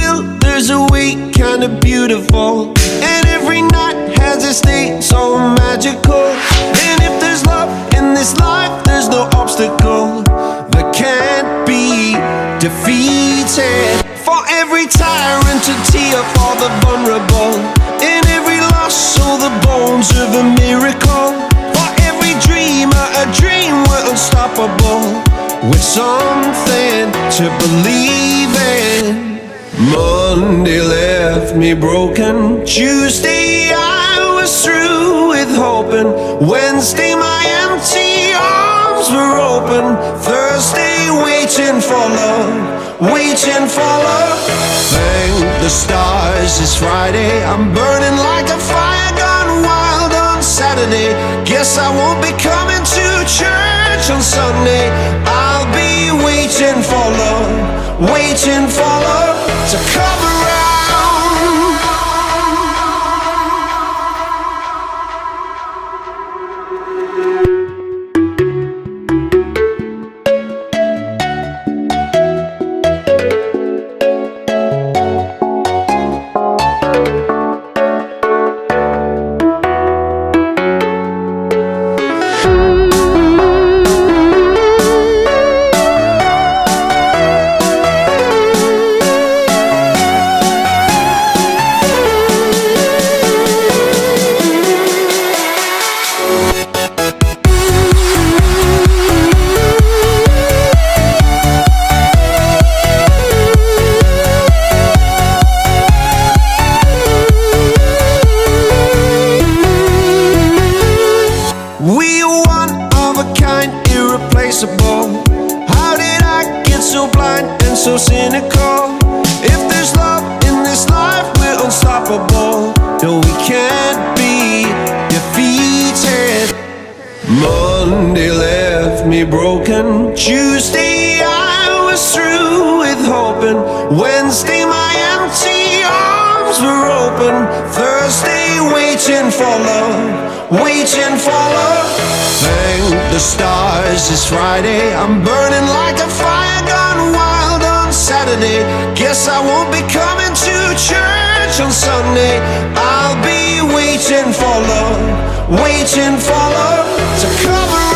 still there's a way kinda beautiful, and every night has its day so magical. And if there's love in this life, there's no obstacle that can't be defeated. For every tyrant to tear for the vulnerable, in every loss all the bones of a miracle. For every dreamer a dream, we're unstoppable, with something to believe in. Monday left me broken, Tuesday I was through with hoping, Wednesday my empty arms were open, Thursday waiting for love, waiting for love. Thank the stars it's Friday, I'm burning like a fire gone wild on Saturday. Guess I won't be coming to church on Sunday. I'll be waiting for love, waiting for love to come around. We are one of a kind, irreplaceable. How did I get so blind and so cynical? If there's love in this life, we're unstoppable. No, we can't be defeated. Monday left me broken, Tuesday I was through with hoping, Wednesday my empty arms were open, Thursday waiting for love, waiting for love. Thank the stars it's Friday, I'm burning like a fire gone wild on Saturday. Guess I won't be coming to church on Sunday. I'll be waiting for love, waiting for love to come around.